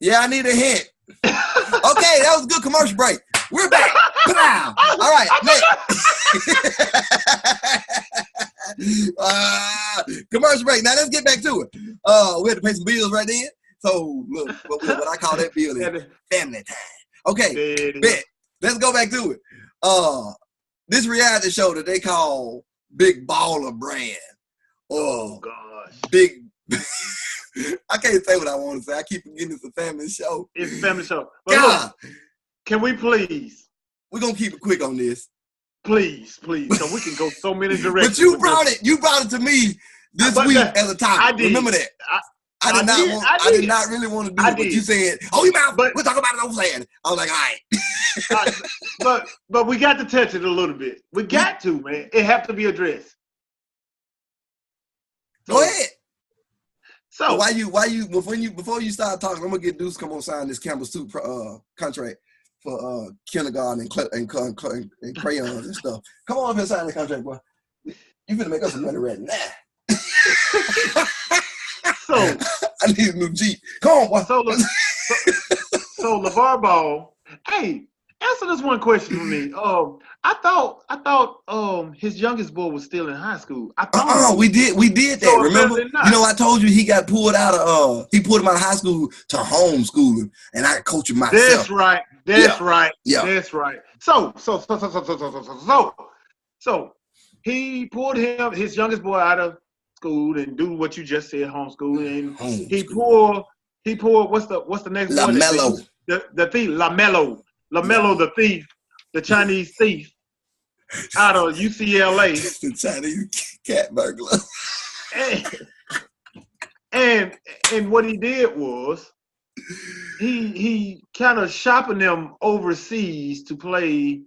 Yeah, I need a hint. Okay, that was a good commercial break. We're back. All right, next. Commercial break. Now let's get back to it. We had to pay some bills right then. So look, what I call that bill is family time. Okay, bet. Let's go back to it. This reality show that they call Big Baller Brand. Oh gosh. Big. I can't say what I want to say. I keep forgetting it's a family show. It's a family show. But God, look, can we please? We're gonna keep it quick on this. Please, so we can go so many directions. But you brought it to me this week as a topic. I did. Remember that? I did not really want to do it, but you said, "Oh, you mind? We'll talk about it offline." I was like, "All right." but we got to touch it a little bit. We got to, man. It have to be addressed. So, go ahead. So before you start talking, I'm gonna get Deuce come on sign this Campbell Soup contract for kindergarten and crayons and stuff. Come on up and sign the contract, boy. You finna make us some money right now. So I need a new Jeep. Come on, boy. So LeVar Ball, hey, answer this one question for me. I thought his youngest boy was still in high school. We did that. So remember? You know, I told you he got pulled out of he pulled him out of high school to homeschooling, and I coach him myself. That's right. Yeah. That's right. So he pulled his youngest boy out of school and do what you just said, homeschooling. He pulled what's the next one? LaMelo. The thief, LaMelo the thief, the Chinese thief out of UCLA. The Chinese cat burglar. And what he did was he kind of shopping them overseas to play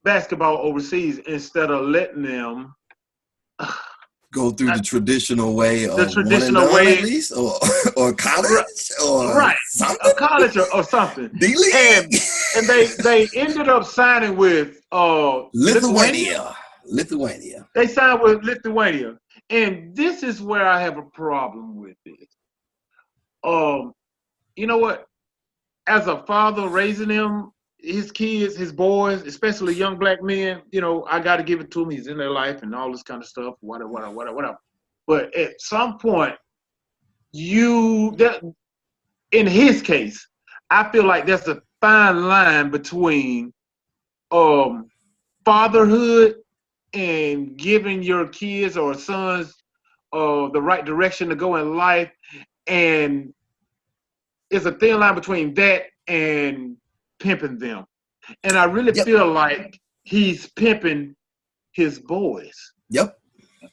basketball overseas instead of letting them go through the traditional way of at least, or college, or something, college or something. D-League. And they ended up signing with Lithuania. They signed with Lithuania, and this is where I have a problem with it. You know what? As a father raising him, his kids, his boys, especially young black men, you know, I got to give it to him. He's in their life and all this kind of stuff, whatever. But at some point, in his case, I feel like there's a fine line between fatherhood and giving your kids or sons the right direction to go in life, and it's a thin line between that and pimping them. And I really feel like he's pimping his boys. Yep.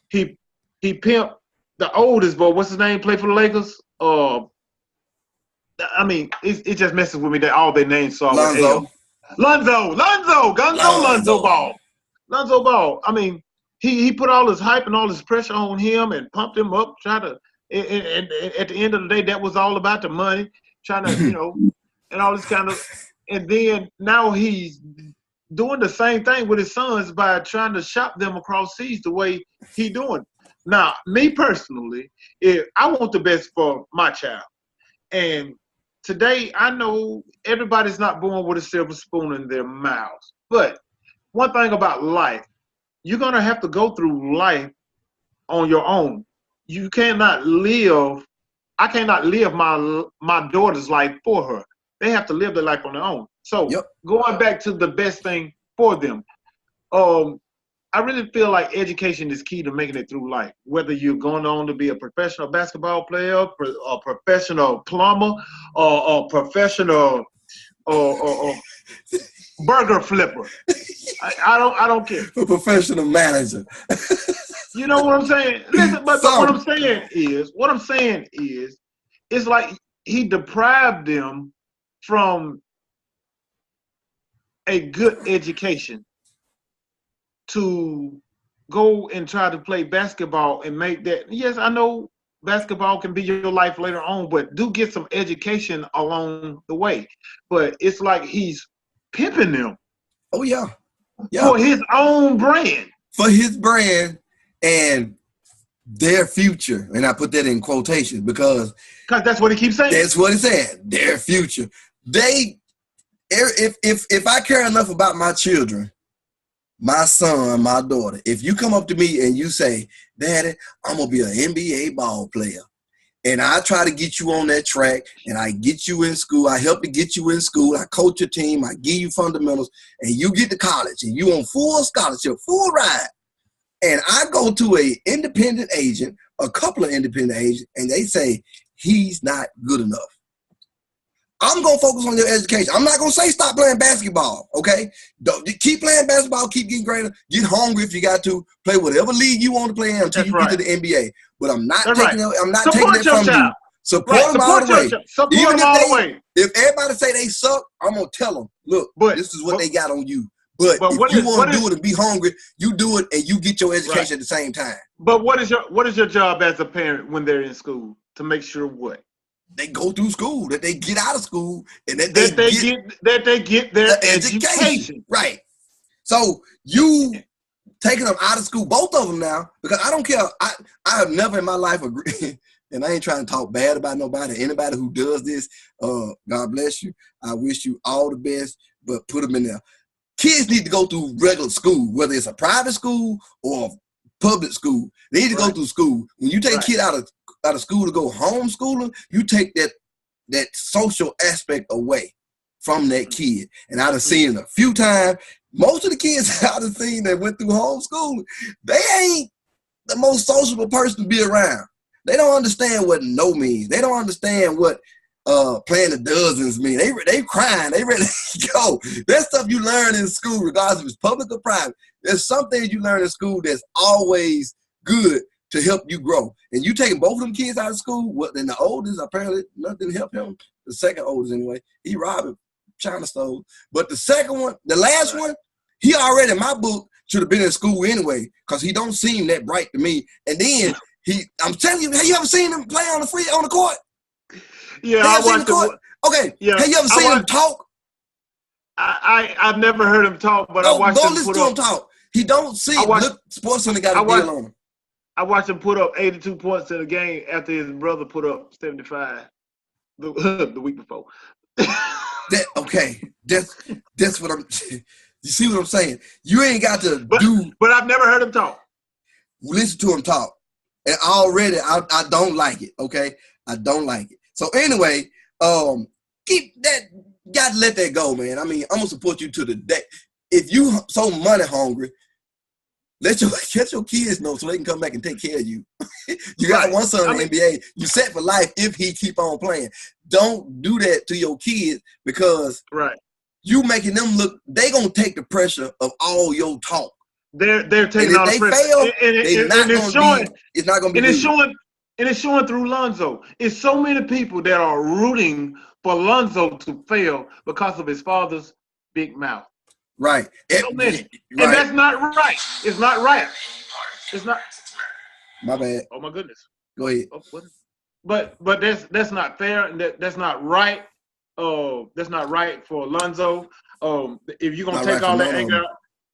He pimped the oldest boy. What's his name? Play for the Lakers? I mean, it just messes with me that all their names are Lonzo Ball. I mean, he put all his hype and all his pressure on him and pumped him up, and at the end of the day, that was all about the money, trying to, you know, and all this kind of, and then now he's doing the same thing with his sons by trying to shop them across seas the way he doing. Now, me personally, I want the best for my child. And today, I know everybody's not born with a silver spoon in their mouths. But one thing about life, you're going to have to go through life on your own. You cannot live, I cannot live my daughter's life for her. They have to live their life on their own. So going back to the best thing for them, I really feel like education is key to making it through life. Whether you're going on to be a professional basketball player, a professional plumber, or a professional burger flipper, I don't care. A professional manager. You know what I'm saying? Listen, but what I'm saying is, it's like he deprived them from a good education to go and try to play basketball and make that. Yes, I know basketball can be your life later on, but do get some education along the way. But it's like he's pimping them. Oh, yeah. For his own brand. For his brand. And their future, and I put that in quotation because that's what he keeps saying. That's what he said. Their future. If I care enough about my children, my son, my daughter, if you come up to me and you say, Daddy, I'm gonna be an NBA ball player, and I try to get you on that track, and I get you in school, I help to get you in school, I coach your team, I give you fundamentals, and you get to college, and you on full scholarship, full ride, and I go to a independent agent, a couple of independent agents, and they say, he's not good enough. I'm going to focus on your education. I'm not going to say stop playing basketball, okay? Keep playing basketball, keep getting greater, get hungry if you got to, play whatever league you want to play in until you get to the NBA. But I'm not taking it from you. Support them all the way. Even if if everybody say they suck, I'm going to tell them, look, this is what they got on you. But if you want to do it and be hungry, you do it and you get your education at the same time. But what is your job as a parent when they're in school to make sure what? They go through school, that they get out of school, and that they get their education. Right. So you taking them out of school, both of them now, because I don't care. I have never in my life agreed, and I ain't trying to talk bad about nobody. Anybody who does this, God bless you. I wish you all the best, but put them in there. Kids need to go through regular school, whether it's a private school or a public school. They need to go through school. When you take a kid out of school to go homeschooling, you take that social aspect away from that kid. And I've seen it a few times. Most of the kids I've seen that went through homeschooling, they ain't the most sociable person to be around. They don't understand what no means. They don't understand what playing the dozens mean. They crying. They ready to go. That's stuff you learn in school, regardless if it's public or private. There's some things you learn in school that's always good to help you grow. And you taking both of them kids out of school, then the oldest, apparently nothing helped him. The second oldest anyway, he robbed China stove. But the second one, the last one, he already in my book should have been in school anyway, because he don't seem that bright to me. And then I'm telling you, have you ever seen him play on the court? Yeah, I watched him. Okay. Yeah, have you ever seen him talk? I've never heard him talk, but I watched him listen to him talk. He don't see. Look, SportsCenter got a deal on him. I watched him put up 82 points in a game after his brother put up 75 the week before. That's what I'm. You see what I'm saying? You ain't got to do. But I've never heard him talk. Listen to him talk, and already I don't like it. Okay, I don't like it. So anyway, keep that. Gotta let that go, man. I mean, I'm gonna support you to the day. If you so money hungry, let your kids know so they can come back and take care of you. You got one son in the NBA. You set for life if he keep on playing. Don't do that to your kids because you making them look. They gonna take the pressure of all your talk. They're taking all the pressure. Fail, it's not gonna be. And it's showing through Lonzo. It's so many people that are rooting for Lonzo to fail because of his father's big mouth. Right. So many. And that's not right. It's not right. It's not. My bad. Oh my goodness. Go ahead. But that's not fair, and that's not right. That's not right for Lonzo. If you're gonna take all that anger,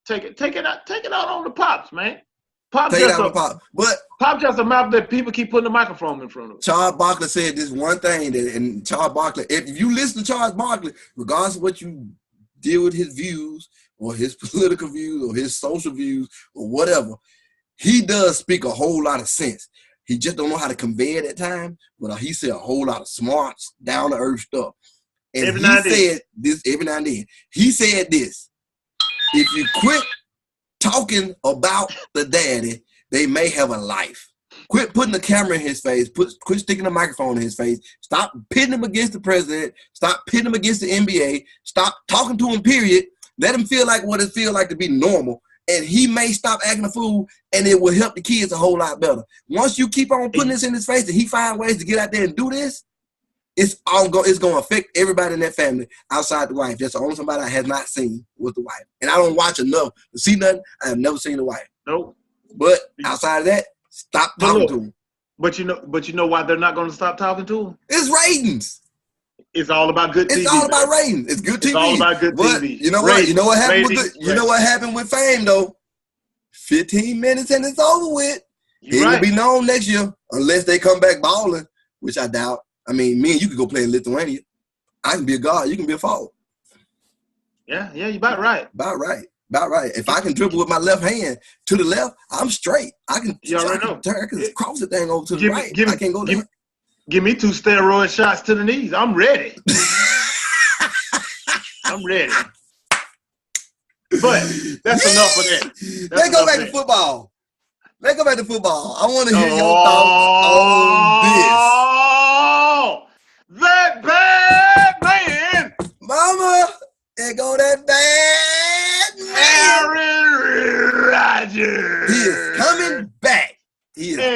take it out on the Pops, man. Pop just a mouth that people keep putting the microphone in front of. Charles Barkley said this one thing, and Charles Barkley, if you listen to Charles Barkley, regardless of what you deal with his views or his political views or his social views or whatever, he does speak a whole lot of sense. He just don't know how to convey it at times, but he said a whole lot of smart, down-to-earth stuff. And every now and then. He said this, if you quit talking about the daddy, they may have a life. Quit putting the camera in his face. Quit sticking the microphone in his face. Stop pitting him against the president. Stop pitting him against the NBA. Stop talking to him, period. Let him feel like what it feels like to be normal. And he may stop acting a fool, and it will help the kids a whole lot better. Once you keep on putting this in his face and he find ways to get out there and do this, it's going to affect everybody in that family outside the wife. That's the only somebody I have not seen with the wife. And I don't watch enough to see nothing. I have never seen the wife. Nope. But outside of that, stop talking to him. But you know why they're not going to stop talking to him? It's ratings. It's all about good TV. It's all about ratings. It's good TV. It's all about good TV. You know what? You know what happened with you know what happened with Fame though? 15 minutes and it's over with. He ain't gonna be known next year unless they come back balling, which I doubt. I mean, me and you could go play in Lithuania. I can be a guard. You can be a forward. Yeah, you about right. About right. If I can dribble with my left hand to the left, I'm straight. I can cross the thing over to the right. I can't go there. Give me 2 steroid shots to the knees. I'm ready. I'm ready. But that's enough of that. Let's go back to football. I want to hear your thoughts on this. That bad man. Mama, there go that bad man. Aaron Rodgers. He is coming back.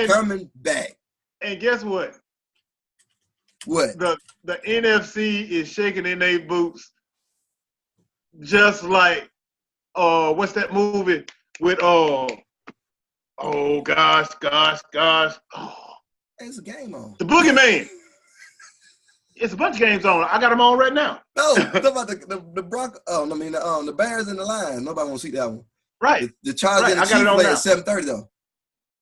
Coming back. And guess what? What? The NFC is shaking in their boots. Just like what's that movie with oh gosh. It's a game on. The Boogeyman. It's a bunch of games on. I got them on right now. No, talk about the Broncos. The Bears and the Lions. Nobody wants to see that one. Right. The Chargers and the Chiefs play at 7:30 though.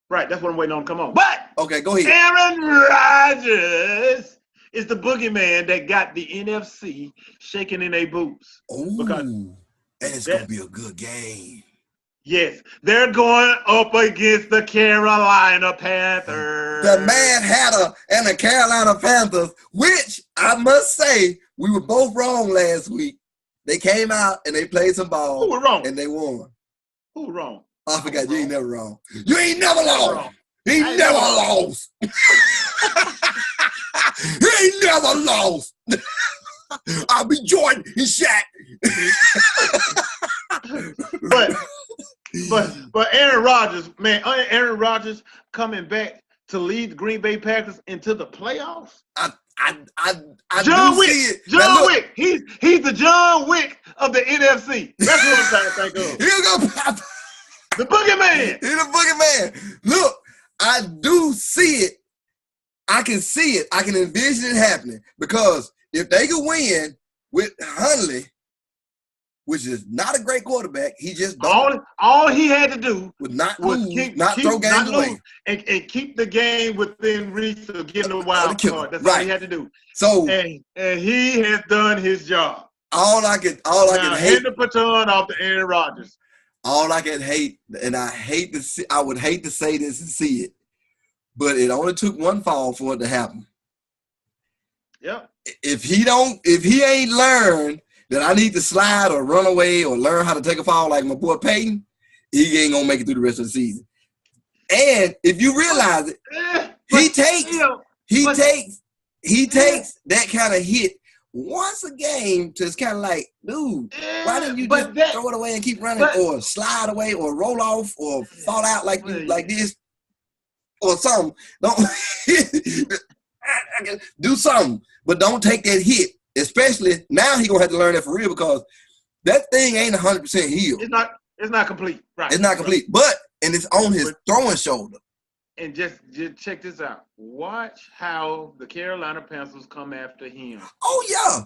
Right. That's what I'm waiting on to come on. But okay, go ahead. Aaron Rodgers is the boogeyman that got the NFC shaking in their boots. Oh, and it's gonna be a good game. Yes, they're going up against the Carolina Panthers. The Mad Hatter and the Carolina Panthers, which I must say, we were both wrong last week. They came out and they played some ball. Who were wrong? And they won. Who wrong? Oh, I forgot. You ain't never wrong. You ain't never lost. He never lost. He ain't never lost. I'll be Jordan and Shaq. But Aaron Rodgers, man, Aaron Rodgers coming back to lead the Green Bay Packers into the playoffs. I John do Wick. see it. John Wick. He's the John Wick of the NFC. That's what I'm trying to think of. He'll go pop. The boogeyman. He's the boogeyman. Look, I do see it. I can see it. I can envision it happening because if they could win with Hundley, which is not a great quarterback, he just all he had to do was not throw games away and keep the game within reach of getting a wild card. That's all he had to do. So and he has done his job. All I can hate the baton off to Aaron Rodgers. All I can hate, and I would hate to say this and see it, but it only took one fall for it to happen. Yep. If he ain't learned that I need to slide or run away or learn how to take a fall like my boy Peyton, he ain't gonna make it through the rest of the season. And if you realize it, he takes that kind of hit once a game to it's kind of like, dude, why didn't you just throw it away and keep running or slide away or roll off or fall out like this or something? Don't do something, but don't take that hit. Especially now, he gonna have to learn that for real because that thing ain't 100% healed. It's not complete. Right. It's not complete, and it's on his throwing shoulder. And just check this out. Watch how the Carolina Panthers come after him. Oh yeah.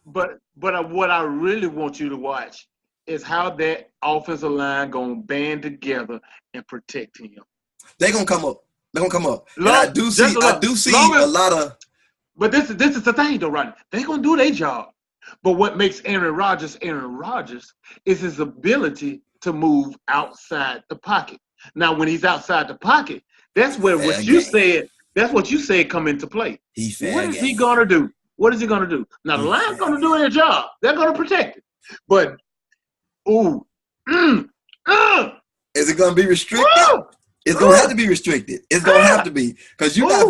But what I really want you to watch is how that offensive line gonna band together and protect him. They're gonna come up. And I do see a lot of. But this is the thing, though, Rodney. They're going to do their job. But what makes Aaron Rodgers is his ability to move outside the pocket. Now, when he's outside the pocket, that's where what you said come into play. What is he going to do? Now, the line's going to do their job. They're going to protect it. But, is it going to be restricted? It's gonna have to be restricted. It's gonna have to be because you're not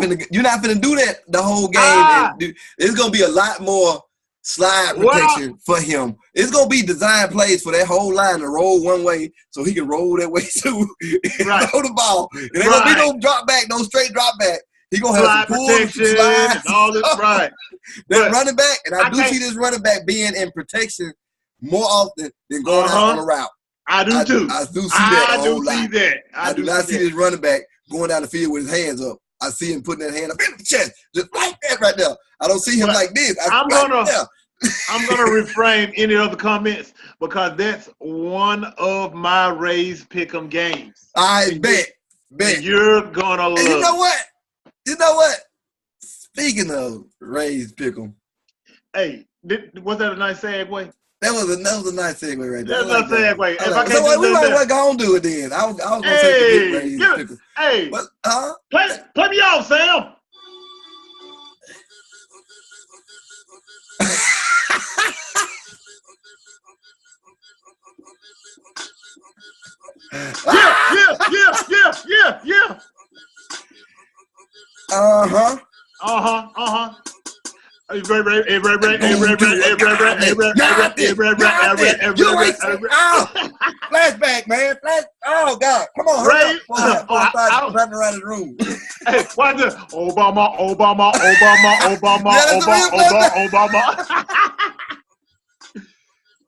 gonna do that the whole game. It's gonna be a lot more slide protection for him. It's gonna be design plays for that whole line to roll one way so he can roll that way too and throw the ball. It ain't gonna be no drop back, no straight drop back. He gonna have some pull, slide, and all this right. That running back, and I do see this running back being in protection more often than going out on a route. I do too. I do see that. I do not see this running back going down the field with his hands up. I see him putting that hand up in the chest, just like that right there. I don't see him like this. I'm gonna refrain any other comments because that's one of my Rays pick'em games. I bet. Bet. You're gonna love. And you know what? You know what? Speaking of Ray's pickle. Hey, was that a nice segue? That was a nice segue right there. That's a segue. If I can't we might well go on do it then. I was gonna say the Ray's pickle. Hey, but, play me off, Sam. Yeah. You flashback, man. Oh God, come on, hurry up! I'm running around the room. Hey, what's this? Obama.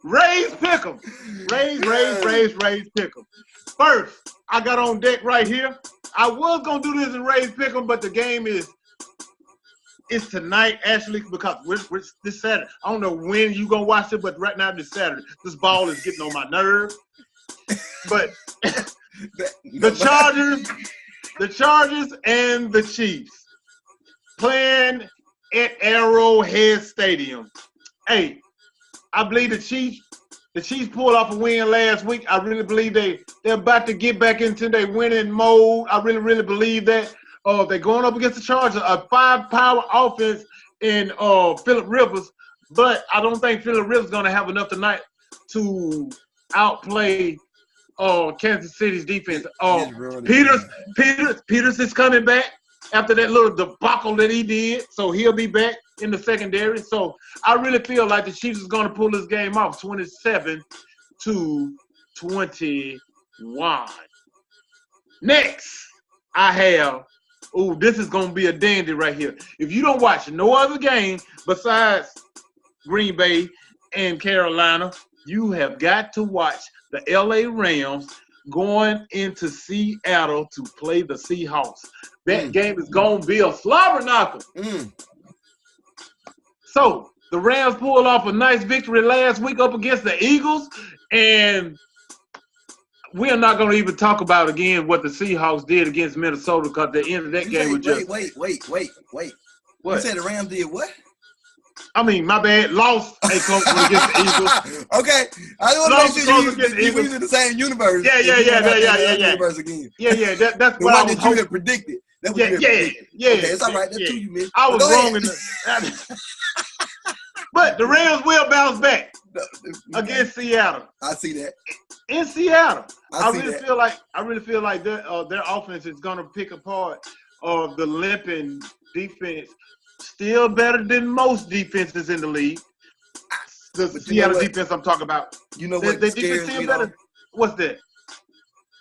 Ray's pick'em. Ray's pick'em. First, I got on deck right here. I was gonna do this in Ray's pick'em, but the game it's tonight, actually, because we're this Saturday. I don't know when you gonna watch it, but right now this Saturday. This ball is getting on my nerves. But the Chargers and the Chiefs playing at Arrowhead Stadium. Hey, I believe the Chiefs pulled off a win last week. I really believe they're about to get back into their winning mode. I really believe that. They're going up against the Chargers, a 5-power offense in Phillip Rivers, but I don't think Phillip Rivers is going to have enough tonight to outplay Kansas City's defense. Peters is coming back after that little debacle that he did, so he'll be back in the secondary. So I really feel like the Chiefs is going to pull this game off 27-21. Next, I have this is going to be a dandy right here. If you don't watch no other game besides Green Bay and Carolina, you have got to watch the LA Rams going into Seattle to play the Seahawks. That game is going to be a slobber knocker. So the Rams pulled off a nice victory last week up against the Eagles, and we are not going to even talk about again what the Seahawks did against Minnesota because the end of that game was just. Wait. What? You said the Rams did what? I mean, my bad. Lost a close one against the Eagles. Okay. I don't want to make sure you in the same universe. Yeah. Universe again. Yeah. That's what I was that you had predicted. That's what you predicted. Yeah. Okay, it's all right. That's two you missed. I was wrong in but the Rams will bounce back against Seattle. I see that. In Seattle, I really feel like their offense is going to pick apart the limping defense. Still better than most defenses in the league. The Seattle defense I'm talking about. You know what? Their defense still better. What's that?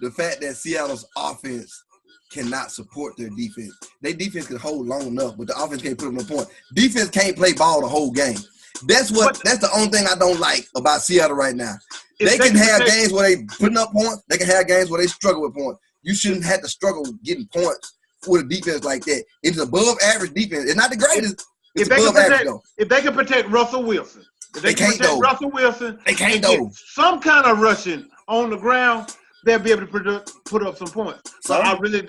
The fact that Seattle's offense cannot support their defense. Their defense can hold long enough, but the offense can't put them on point. Defense can't play ball the whole game. That's the only thing I don't like about Seattle right now. They can have games where they putting up points. They can have games where they struggle with points. You shouldn't have to struggle getting points with a defense like that. It's above average defense. It's not the greatest. It's above average though. If they can protect Russell Wilson, they can't get some kind of rushing on the ground, they'll be able to put up some points. So I really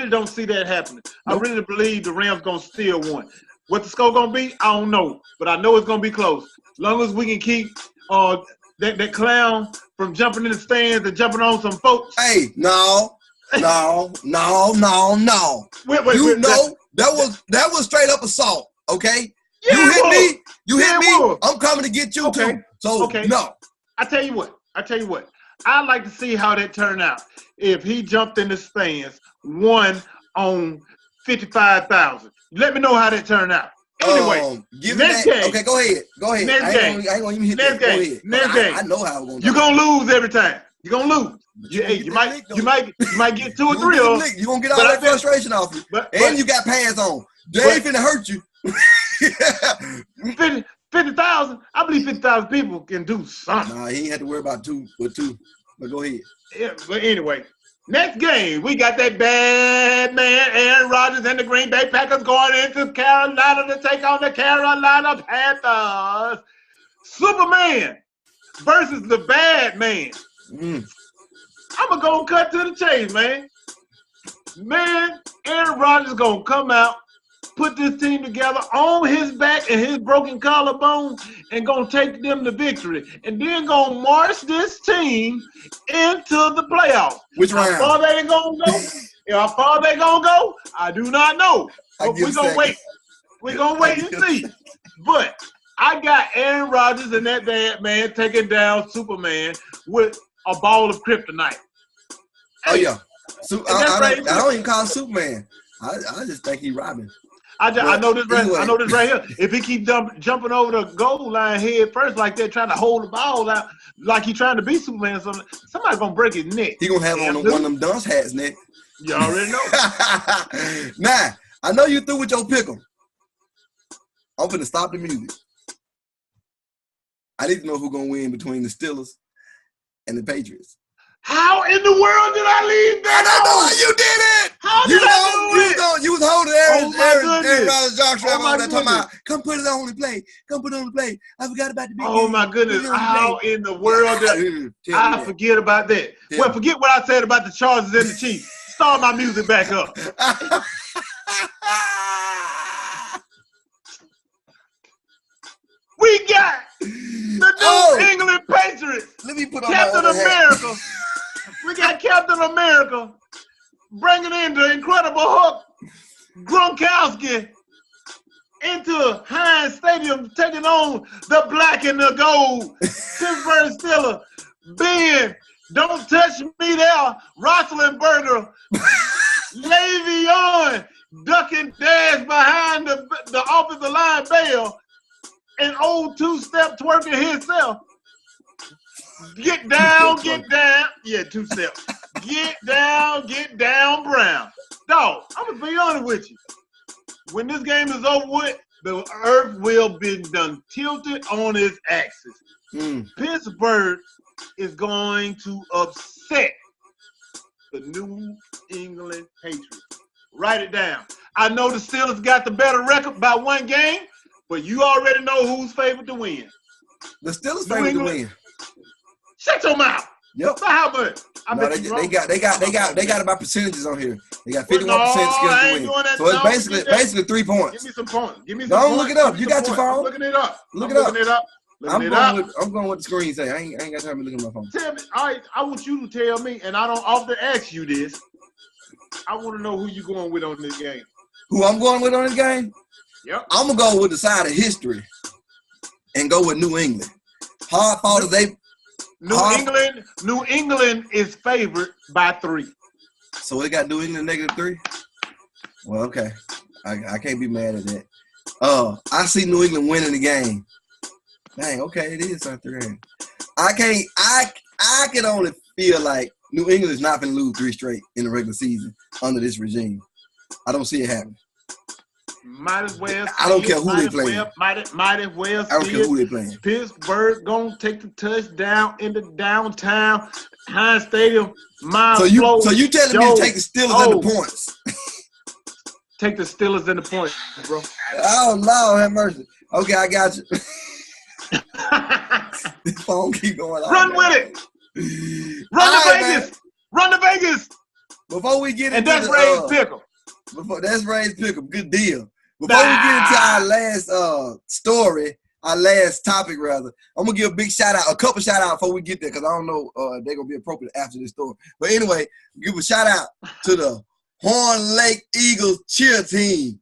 don't see that happening. Nope. I really believe the Rams gonna steal one. What the score gonna be, I don't know, but I know it's gonna be close. As long as we can keep that clown from jumping in the stands and jumping on some folks. Hey, no. Wait, that was straight up assault. Okay, yeah, you hit me. I'm coming to get you too. So no. I tell you what. I'd like to see how that turned out. If he jumped in the stands, one on 55,000. Let me know how that turned out. Anyway, next game. Okay, go ahead. Next game. I ain't gonna even hit next that. Game. Next game. I know how we're gonna. You're gonna lose every time. You're gonna lose. You might get 2 or 3 of them. You're gonna get all that frustration off you. And you got pants on. They ain't finna hurt you. 50,000. I believe 50,000 people can do something. Nah, he ain't had to worry about 2 or 2. But go ahead. Yeah, but anyway, next game, we got that bad man Aaron Rodgers and the Green Bay Packers going into Carolina to take on the Carolina Panthers. Superman versus the bad man. I'm going to go cut to the chase, man. Man, Aaron Rodgers gonna come out, put this team together on his back and his broken collarbone, and gonna take them to victory, and then gonna march this team into the playoffs. Which round? How far they gonna go? How far they gonna go? I do not know. But we're gonna wait. We're gonna wait and see. But I got Aaron Rodgers and that bad man taking down Superman with a ball of kryptonite. Oh yeah. I don't even call him Superman. I just think he's Robin. I know this right here. If he keeps jumping over the goal line head first like that, trying to hold the ball out like he's trying to be Superman or something, somebody's gonna break his neck. He gonna have on one of them dunce hats, Nick. You already know. Nah, I know you through with your pick'em. I'm finna stop the music. I need to know who's gonna win between the Steelers and the Patriots. How in the world did I leave that? I don't know how you did it. How did I do it? You was holding Aaron Rodgers' jockstrap on that, talking about, come put it on the play. Come put it on the play. I forgot about the big Oh game. my goodness. How in the world did I forget about that? Well, forget what I said about the Chargers and the Chiefs. Start my music back up. We got the New England Patriots. Let me put on Captain America. We got Captain America bringing in the Incredible Hulk, Gronkowski, into Heinz Stadium, taking on the black and the gold Pittsburgh Steelers. Ben, don't touch me there, Roethlisberger, Le'Veon, duck and dash behind the offensive line bell, and old two-step twerking himself. Get down. Yeah, two-step. Get down, Brown. Dog, I'm going to be honest with you. When this game is over with, the earth will be done tilted on its axis. Pittsburgh is going to upset the New England Patriots. Write it down. I know the Steelers got the better record by one game, but you already know who's favored to win. The Steelers favored to win. Shut your mouth. Yep. So how much? They got about percentages on here. They got 51% skills to win. So it's basically 3 points. Give me some points. Don't look it up. You got your phone. I'm looking it up. Looking it up. I'm going with the screen say. I ain't got time to look at my phone. Tell me. I want you to tell me, and I don't often ask you this. I want to know who you going with on this game. Who I'm going with on this game? Yep. I'm gonna go with the side of history and go with New England. Hard fought as they. New England is favored by 3. So they got New England -3. Well, okay, I can't be mad at that. I see New England winning the game. Dang, okay, it is on 3. I can only feel like New England is not gonna lose 3 straight in the regular season under this regime. I don't see it happening. Might as well. I don't care who they playing. Might as well. I don't care who they playing. Pittsburgh gonna take the touchdown into downtown Heinz Stadium. So you telling me to take the Steelers and the points? Take the Steelers and the points, bro. Oh Lord, have mercy. Okay, I got you. This phone keep going on. Run with it. Run to Vegas. Man. Run to Vegas. Before we get into that's Ray's pick'em. That's Ray's pick'em. Good deal. Before we get into our last story, our last topic rather, I'm gonna give a couple shout out before we get there, because I don't know they're gonna be appropriate after this story. But anyway, give a shout out to the Horn Lake Eagles cheer team.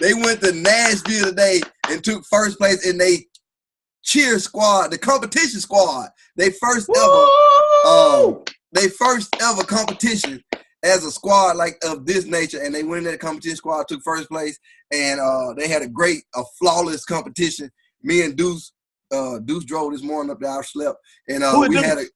They went to Nashville today and took first place in their cheer squad, the competition squad. They first ever competition as a squad like of this nature, and they went in that competition squad, took first place, and they had a flawless competition. Me and Deuce drove this morning up there. I slept, and we had a.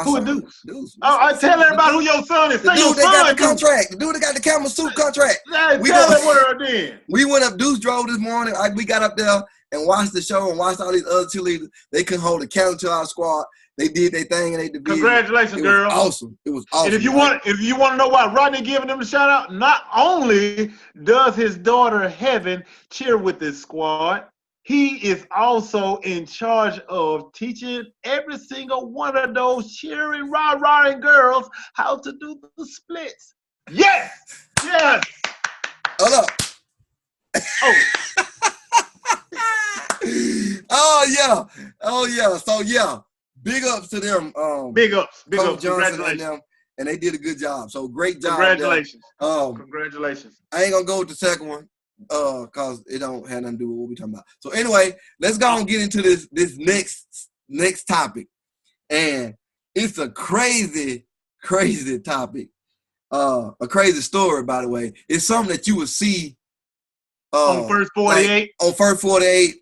Who is Deuce? I tell everybody who your son is. The dude that got the contract. The dude that got the camel suit contract. Tell the world then. We went up. Deuce drove this morning. We got up there and watched the show and watched all these other cheerleaders. They couldn't hold a candle to our squad. They did their thing and they division. Congratulations, girl. Awesome. It was awesome. And if you want to know why Rodney giving them a shout out, not only does his daughter Heaven cheer with this squad, he is also in charge of teaching every single one of those cheering, rah-rahing girls how to do the splits. Yes! Yes. Hold up. Oh. Oh yeah. So yeah, big ups to them. Big ups. Coach Johnson Congratulations. and them, and they did a good job. So great job. Congratulations. There. Congratulations. I ain't gonna go with the second one, cause it don't have nothing to do with what we talking about. So anyway, let's go and get into this next topic, and it's a crazy topic. A crazy story, by the way. It's something that you would see on First 48. Like, on First 48,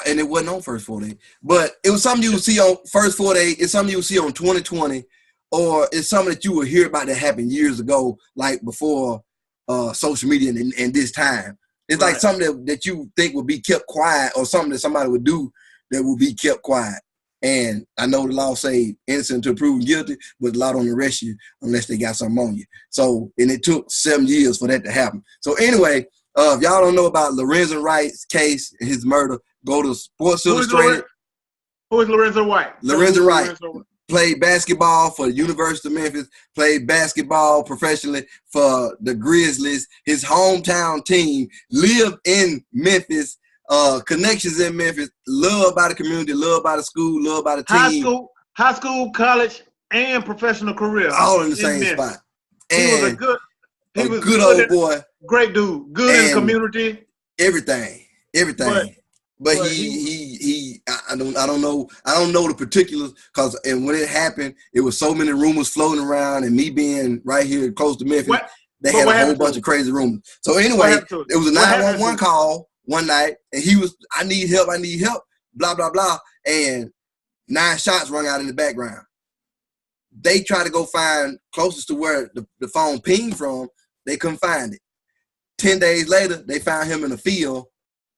and it wasn't on First 48, but it was something you would see on First 48. It's something you would see on 2020, or it's something that you would hear about that happened years ago, like before social media and this time. It's like something that you think would be kept quiet, or something that somebody would do that would be kept quiet. And I know the law say innocent until proven guilty, but the law don't arrest you unless they got something on you. So, and it took 7 years for that to happen. So anyway, if y'all don't know about Lorenzo Wright's case and his murder, go to Sports Illustrated. Who is Lorenzo Wright? Lorenzo Wright played basketball for the University of Memphis, played basketball professionally for the Grizzlies. His hometown team, lived in Memphis, connections in Memphis, loved by the community, loved by the school, loved by the team. High school, college, and professional career. All in the same spot. And he was a good old boy. Great dude. Good in the community. Everything. But I don't know the particulars, because and when it happened, it was so many rumors floating around, and me being right here close to Memphis, they had a whole bunch of crazy rumors. So anyway, it was a 911 call one night, and he was, I need help, blah, blah, blah. And 9 shots rung out in the background. They tried to go find closest to where the phone pinged from. They couldn't find it. 10 days later, they found him in a field,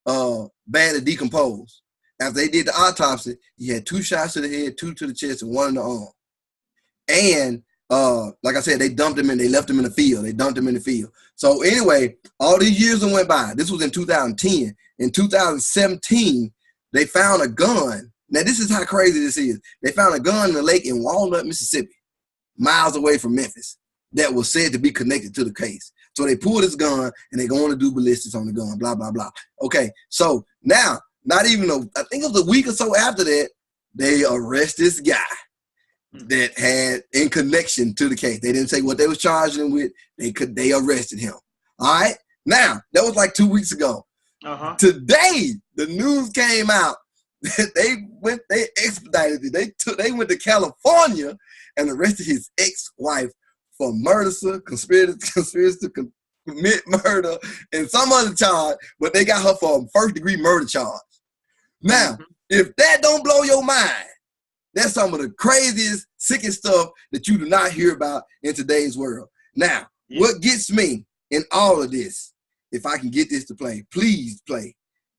badly decomposed. After they did the autopsy, he had 2 shots to the head, 2 to the chest, and 1 in the arm. And like I said, they left him in the field. So anyway, all these years that went by. This was in 2010. In 2017, they found a gun. Now, this is how crazy this is. They found a gun in the lake in Walnut, Mississippi, miles away from Memphis, that was said to be connected to the case. So they pulled this gun, and they're going to do ballistics on the gun, blah, blah, blah. Okay, so now, I think it was a week or so after that, they arrest this guy that had in connection to the case. They didn't say what they was charging him with. They arrested him. All right? Now, that was like 2 weeks ago. Today, the news came out that they expedited it. They went to California and arrested his ex-wife for murder, conspiracy to commit murder, and some other charge, but they got her for a first-degree murder charge. Now, if that don't blow your mind, that's some of the craziest, sickest stuff that you do not hear about in today's world. Now, what gets me in all of this, if I can get this to play, please play.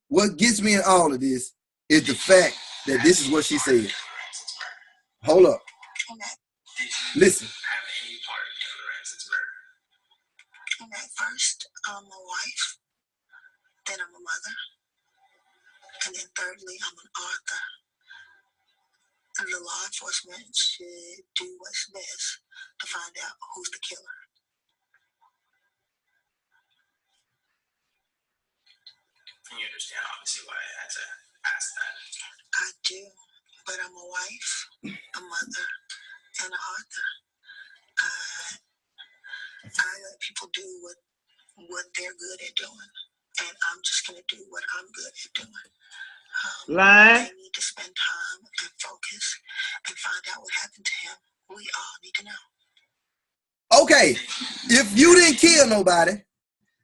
What gets me in all of this is the fact that this is what she said. Hold up. Listen. Okay, first, I'm a wife, then I'm a mother, and then thirdly, I'm an author. And the law enforcement should do what's best to find out who's the killer. You understand, obviously, why I had to ask that. I do, but I'm a wife, a mother, and an author. I let people do what they're good at doing, and I'm just going to do what I'm good at doing. They need to spend time and focus and find out what happened to him. We all need to know. Okay, if you didn't kill nobody,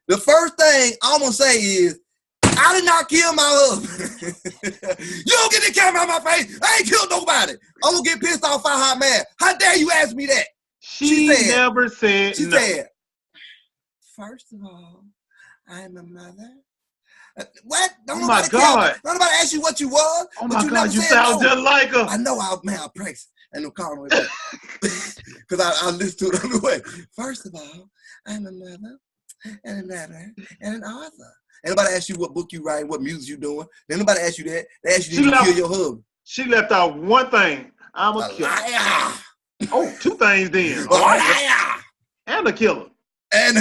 the first thing I'm going to say is, I did not kill my husband. You don't get the camera out my face. I ain't killed nobody. I'm going to get pissed off out how mad. How dare you ask me that? She never said She no. said, first of all, I'm a mother. What? Don't oh my God. Don't nobody ask you what you was. Oh my God, you sound just like her. I know, I practice. Ain't no calling with that. Because I listen to it on the way. First of all, I'm a mother and a mother and an author. Ain't nobody ask you what book you write, what music you doing. Ain't nobody ask you that. They ask you, did you kill your husband? She left out one thing. I'm a killer. Liar. Oh, 2 things then. A liar. And a killer. And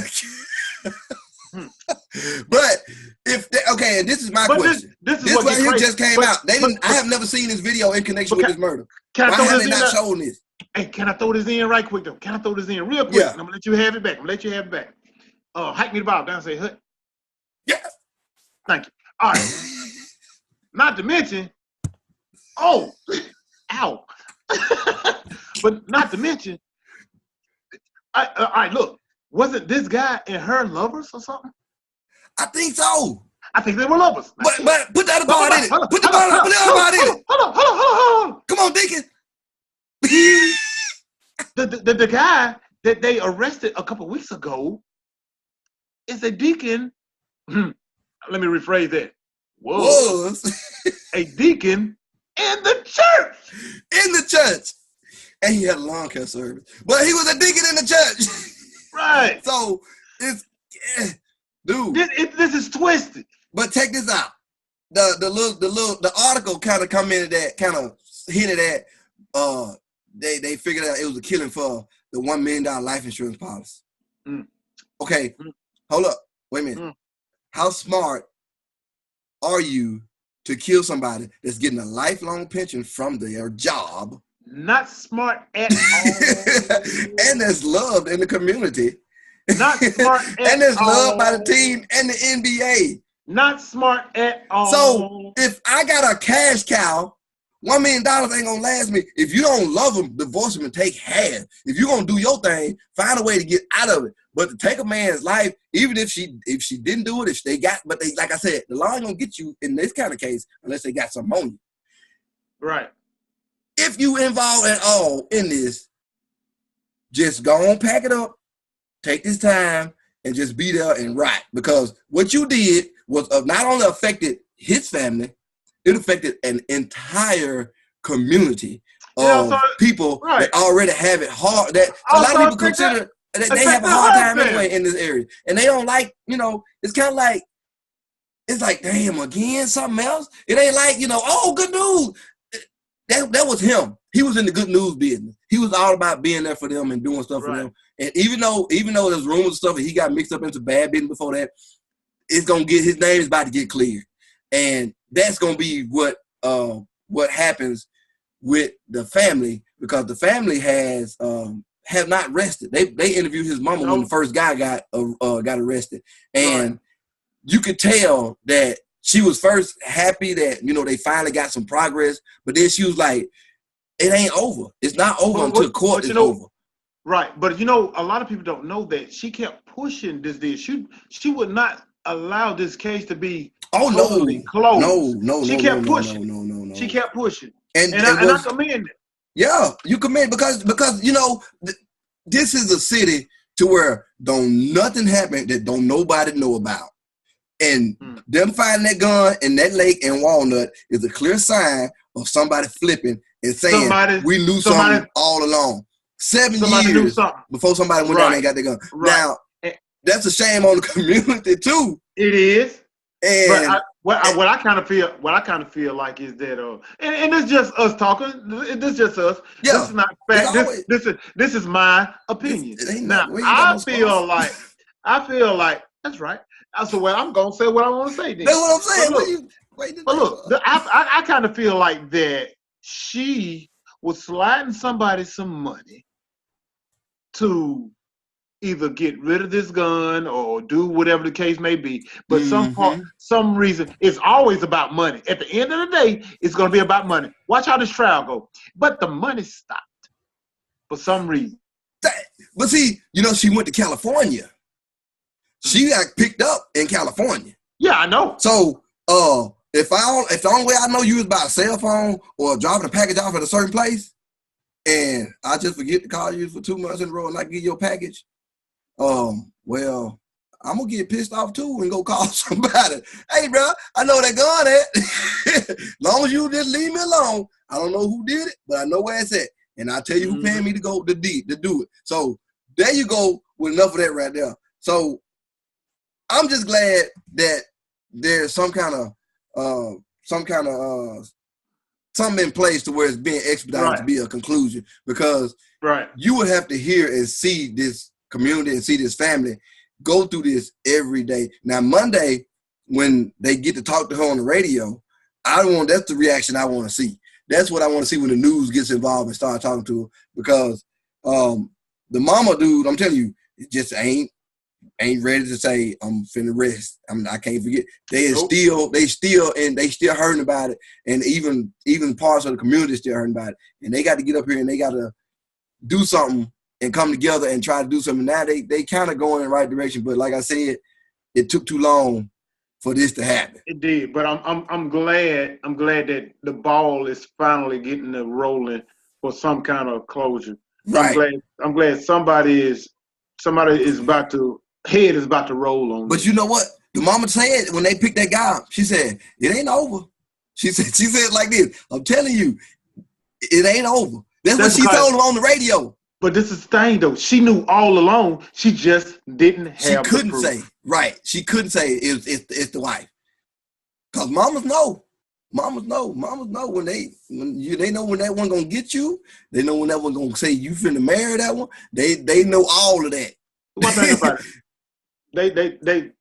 but if they, okay, and this is my question. This right here just came out. They didn't. I have never seen this video in connection with this murder. Why have they not shown this? Hey, can I throw this in right quick though? Can I throw this in real quick? Yeah. I'm gonna let you have it back. Hike me the ball down and say, "Hut." Yeah. Thank you. All right. Not to mention, ow. But not to mention, all right, look, wasn't this guy and her lovers or something? I think so. I think they were lovers. But put the other part in it. Put the other part in it. Hold on. Come on, Deacon. The guy that they arrested a couple weeks ago is a deacon. Let me rephrase that. Was a deacon in the church. And he had a lawn care service. But he was a deacon in the church. Right. So it's dude. This is twisted. But check this out. The article kind of commented that, kind of hinted at they figured out it was a killing for the $1 million life insurance policy. Okay, hold up. Wait a minute. How smart are you to kill somebody that's getting a lifelong pension from their job? Not smart at all. And that's loved in the community. Not smart at all. And that's loved by the team and the NBA. Not smart at all. So if I got a cash cow, $1 million ain't gonna last me. If you don't love them, divorce them and take half. If you're gonna do your thing, find a way to get out of it. But to take a man's life, even if she didn't do it, like I said, the law ain't gonna get you in this kind of case unless they got something on you. Right. If you involved at all in this, just go on, pack it up, take this time, and just be there and write. Because what you did was not only affected his family, it affected an entire community of people that already have it hard. That a lot of people consider that they have a hard time anyway in this area. And they don't like, it's kind of like, it's like, damn, again, something else? It ain't like, oh, good news. That was him. He was in the good news business. He was all about being there for them and doing stuff for them. And even though there's rumors and stuff and he got mixed up into bad business before that, his name is about to get cleared. And that's gonna be what happens with the family, because the family have not rested. They interviewed his mama when the first guy got arrested. And you could tell that she was first happy that, they finally got some progress, but then she was like, it ain't over. It's not over until court is over. Right. But a lot of people don't know that she kept pushing this deal. She would not allow this case to be totally closed. No. She kept pushing. No. She kept pushing. And I commend it. Yeah, you commend because this is a city to where don't nothing happen that don't nobody know about. And them finding that gun in that lake in Walnut is a clear sign of somebody flipping and saying we knew something all along. 7 years before somebody went down and got their gun. Now, that's a shame on the community too. It is. And what I kind of feel like is that and it's just us talking. This is just us. Yeah. This is not fact. This is my opinion. Now I feel like that's right. So I'm gonna say what I want to say. Then. That's what I'm saying. But look, I kind of feel like that she was sliding somebody some money to either get rid of this gun or do whatever the case may be. But some reason, it's always about money. At the end of the day, it's going to be about money. Watch how this trial go. But the money stopped for some reason. But see, she went to California. She got picked up in California. Yeah, I know. So, if the only way I know you is by a cell phone or dropping a package off at a certain place, and I just forget to call you for 2 months in a row and not get your package, well, I'm gonna get pissed off too and go call somebody. Hey, bro, I know that gun at. Long as you just leave me alone. I don't know who did it, but I know where it's at, and I'll tell you who paying me to do it. So there you go with enough of that right there. So I'm just glad that there's something in place to where it's being expedited to be a conclusion, because you would have to hear and see this community and see this family go through this every day. Now, Monday, when they get to talk to her on the radio, that's the reaction I want to see. That's what I want to see when the news gets involved and start talking to her, because the mama dude, I'm telling you, it just ain't ready to say I'm finna rest. I can't forget. They still hurting about it, and even parts of the community still hurting about it. And they got to get up here and they got to do something and come together and try to do something. Now they kind of going in the right direction, but like I said, it took too long for this to happen. It did, but I'm glad that the ball is finally getting rolling for some kind of closure. Right. I'm glad somebody is about to roll on. But this. You know what? The mama said when they picked that guy up, she said, it ain't over. She said it like this. I'm telling you, it ain't over. That's what she told him on the radio. But this is the thing, though. She knew all along. She just didn't have. She couldn't say. Right. She couldn't say it's the wife. Cause mamas know. Mamas know when they know when that one gonna get you. They know when that one gonna say you finna marry that one. They know all of that. One thing about it,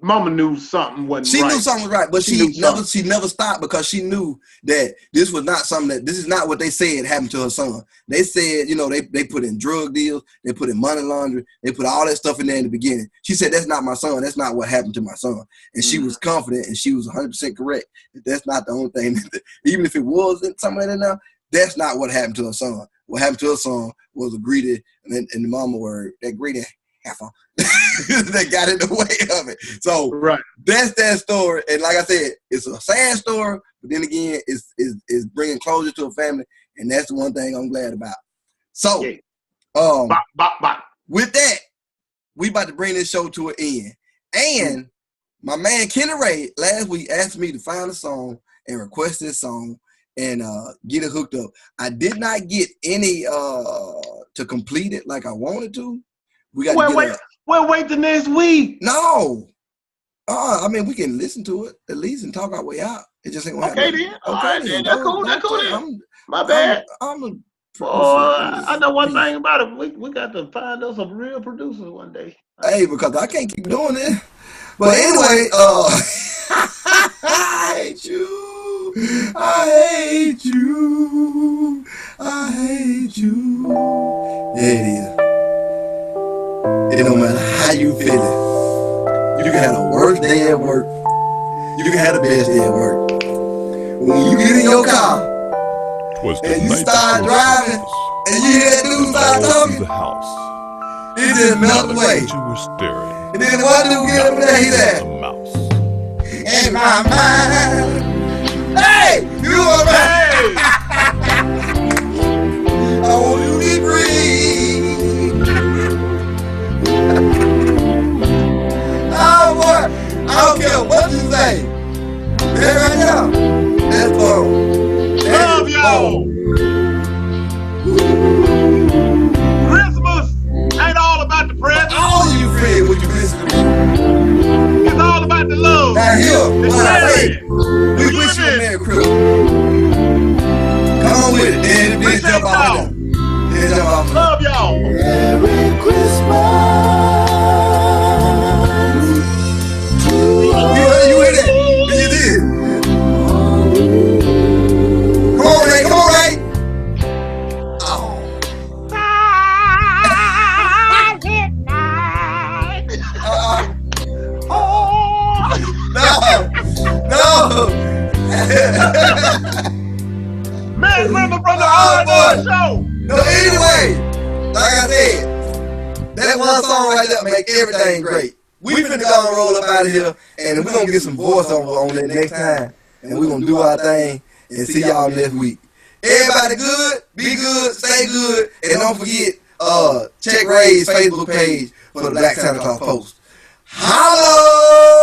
mama knew something wasn't right. She knew something was right, but she never stopped, because she knew that this was not something this is not what they said happened to her son. They said, they put in drug deals, they put in money laundering, they put all that stuff in there in the beginning. She said, that's not my son. That's not what happened to my son. And she was confident, and she was 100% correct. That's not the only thing. Even if it was somewhere in there, that's not what happened to her son. What happened to her son was a greedy, and the mama word, that greedy heifer that got in the way of it. So that's that story. And like I said, it's a sad story, but then again, it's bringing closure to a family, and that's the one thing I'm glad about. So, with that, we about to bring this show to an end. And my man Kenny Ray last week asked me to find a song and request this song and get it hooked up. I did not get any to complete it like I wanted to. We got to wait the next week. No. I mean, we can listen to it at least and talk our way out. It just ain't okay then. Okay, then. That's cool. Then. My bad. I know one thing about it. We got to find us some real producers one day. Hey, because I can't keep doing it. But anyway, I hate you. I hate you. I hate you. There it is. It don't matter how you feeling. You can have the worst day at work. You can have the best day at work. When you get in your car and you start driving and you hear that dude start talking, it just melt away. And then one dude get up there, he said, in my mind, hey, you alright? I want you to be free. Oh boy, I don't care what you say. There right now. That's boom. Love y'all. Christmas ain't all about the presents. All you friends with your Christmas. It's all about the love. Now here, we wish you a Merry Christmas. Come on with it. Then jump off there. Love y'all. Merry Christmas. You hear that? You did. Come on, Ray. Come on, Ray. Oh. No. Man, remember from the Hard Show. No, anyway, like I said, that one song right there make everything great. We finna go and roll up out of here, and we're gonna get some voiceover on that next time, and we're gonna do our thing and see y'all next week. Everybody good, be good, stay good, and don't forget, check Ray's Facebook page for the Black Santa Claus post. Holla!